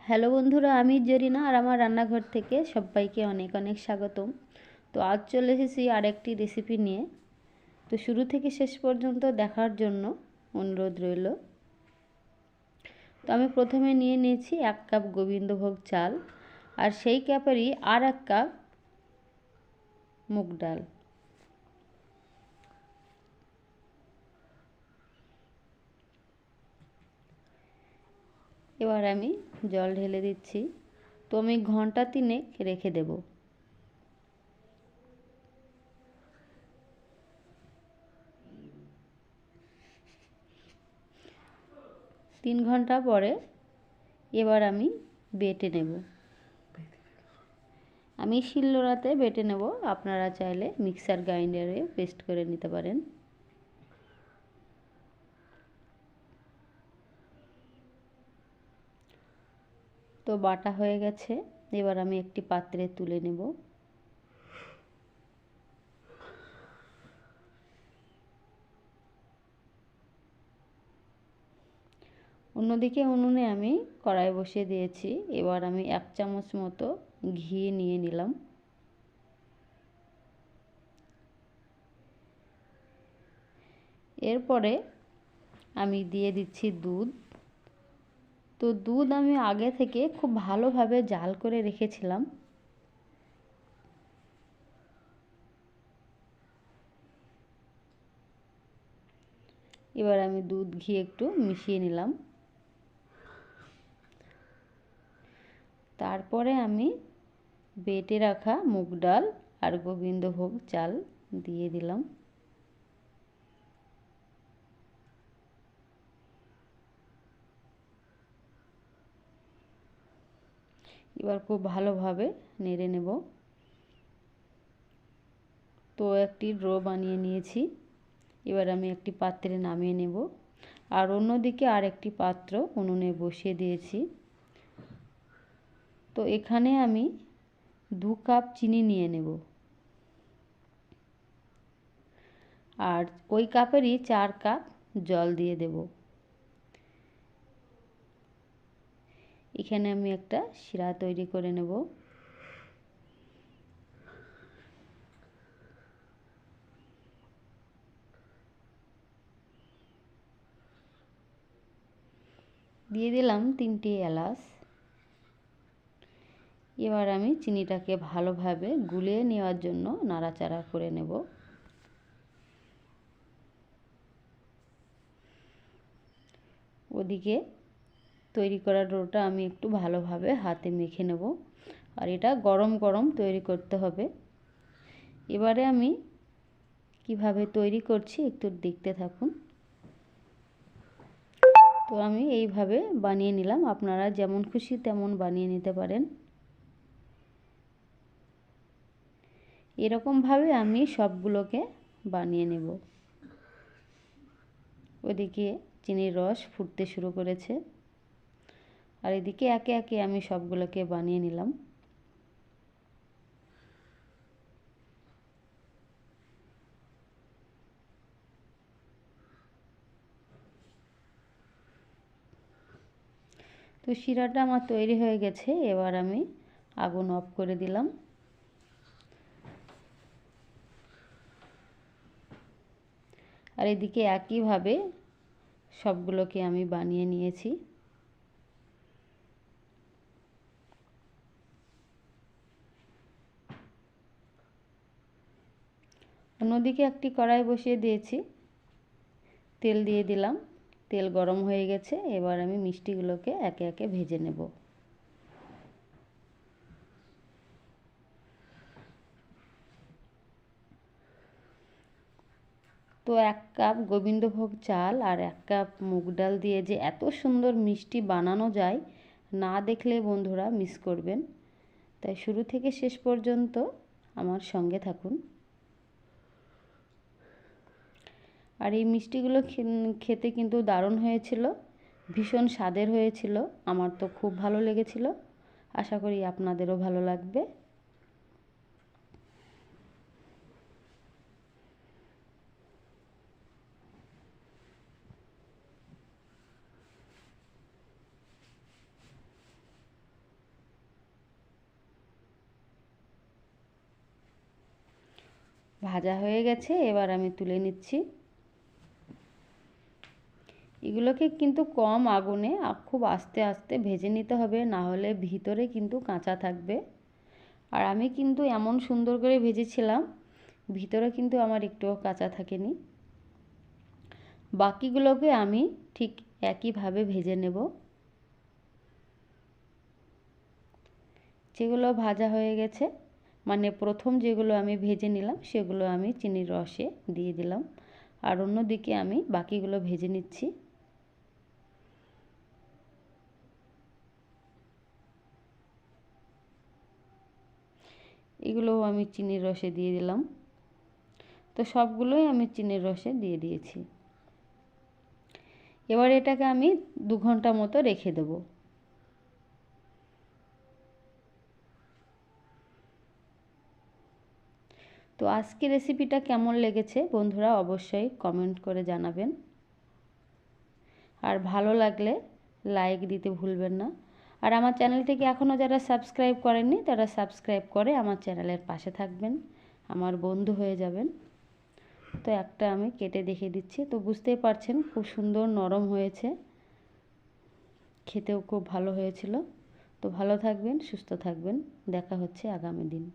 Hello বন্ধুরা, আমি জরিনা আর আমার রান্নাঘর থেকে সবাইকে অনেক অনেক স্বাগতম। তো আজ চলে এসেছি আরেকটি রেসিপি নিয়ে। তো শুরু থেকে শেষ পর্যন্ত দেখার জন্য অনুরোধ রইল। তো আমি প্রথমে নিয়ে নিয়েছি 1 কাপ গোবিন্দভোগ চাল, আর সেই কাপেরই আর 1 কাপ মুগ ডাল। এবার আমি জল ঢেলে দিচ্ছি। তো আমি ঘন্টা 3 রেখে দেব। 3 ঘন্টা পরে এবার আমি বেটে নেব। আমি শিলনোড়াতে বেটে নেব, আপনারা চাইলে মিক্সার গ্রাইন্ডারে পেস্ট করে নিতে পারেন। তো বাটা হয়ে গেছে, এবার আমি একটি পাত্রে তুলে নেব। অন্যদিকে উনুনে আমি কড়াই বসিয়ে দিয়েছি। এবার আমি 1 চামচ মতো ঘি নিয়ে নিলাম। এরপরে আমি দিয়ে দিচ্ছি দুধ। তো দুধ আমি আগে থেকে খুব ভালোভাবে জাল করে রেখেছিলাম। এবার আমি দুধ ঘি একটু মিশিয়ে নিলাম। তারপরে আমি বেটে রাখা মুগ ডাল আর গোবিন্দভোগ চাল দিয়ে দিলাম। এবার খুব ভালোভাবে নেড়ে নেব। তো একটি ডো বানিয়ে নিয়েছি। এবার আমি একটি পাত্রে নামিয়ে নেব, আর অন্যদিকে আরেকটি পাত্র উনুনে বসিয়ে দিয়েছি। তো এখানে আমি 2 কাপ চিনি নিয়ে নেব, আর ওই কাপেরই 4 কাপ জল দিয়ে দেব। এখানে আমি একটা শিরা তৈরি করে নেব। দিয়ে দিলাম 3টি এলাচ। এবার আমি চিনিটাকে ভালোভাবে গুলিয়ে নেওয়ার জন্য নাড়াচাড়া করে নেব। ওদিকে তৈরি করা ডোটা আমি একটু ভালোভাবে হাতে মেখে নেব, আর এটা গরম গরম তৈরি করতে হবে। এবারে আমি কিভাবে তৈরি করছি একটু দেখতে থাকুন। তো আমি এইভাবে বানিয়ে নিলাম, আপনারা যেমন খুশি তেমন বানিয়ে নিতে পারেন। এরকমভাবে আমি সবগুলোকে বানিয়ে নেব। ওদিকে চিনির রস ফুটতে শুরু করেছে, আর এদিকে একে একে আমি সবগুলোকে বানিয়ে নিলাম। তো শিরাটা আমার তৈরি হয়ে গেছে। এবার আমি আগুন অফ করে দিলাম। আর এদিকে একইভাবে সবগুলোকে আমি বানিয়ে নিয়েছি। অন্যদিকে একটি কড়াই বসিয়ে দিয়েছি, তেল দিয়ে দিলাম। তেল গরম হয়ে গেছে, এবার আমি মিষ্টিগুলোকে একে একে ভেজে নেব। তো 1 কাপ গোবিন্দভোগ চাল আর 1 কাপ মুগ ডাল দিয়ে যে এত সুন্দর মিষ্টি বানানো যায়, না দেখলে বন্ধুরা মিস করবেন। তাই শুরু থেকে শেষ পর্যন্ত আমার সঙ্গে থাকুন। আর এই মিষ্টিগুলো খেতে কিন্তু দারুণ হয়েছিল, ভীষণ স্বাদের হয়েছিল। আমার তো খুব ভালো লেগেছিল, আশা করি আপনাদেরও ভালো লাগবে। ভাজা হয়ে গেছে, এবার আমি তুলে নিচ্ছি। এগুলোকে কিন্তু কম আগুনে খুব আস্তে আস্তে ভেজে নিতে হবে, না হলে ভিতরে কিন্তু কাঁচা থাকবে। আর আমি কিন্তু এমন সুন্দর করে ভেজেছিলাম, ভিতরে কিন্তু আমার একটুও কাঁচা থাকেনি। বাকিগুলোকে আমি ঠিক একইভাবে ভেজে নেব। যেগুলো ভাজা হয়ে গেছে, মানে প্রথম যেগুলো আমি ভেজে নিলাম সেগুলো আমি চিনির রসে দিয়ে দিলাম, আর অন্যদিকে আমি বাকিগুলো ভেজে নিচ্ছি। এগুলোও আমি চিনির রসে দিয়ে দিলাম। তো সবগুলোই আমি চিনির রসে দিয়ে দিয়েছি। এবার এটাকে আমি 2 ঘন্টা মতো রেখে দেব। তো আজকে রেসিপিটা কেমন লেগেছে বন্ধুরা অবশ্যই কমেন্ট করে জানাবেন, আর ভালো লাগলে লাইক দিতে ভুলবেন না। আর আমার চ্যানেলটিকে এখনও যারা সাবস্ক্রাইব করেননি তারা সাবস্ক্রাইব করে আমার চ্যানেলের পাশে থাকবেন, আমার বন্ধু হয়ে যাবেন। তো একটা আমি কেটে দেখিয়ে দিচ্ছি। তো বুঝতেই পারছেন খুব সুন্দর নরম হয়েছে, খেতেও খুব ভালো হয়েছিল। তো ভালো থাকবেন, সুস্থ থাকবেন, দেখা হচ্ছে আগামী দিন।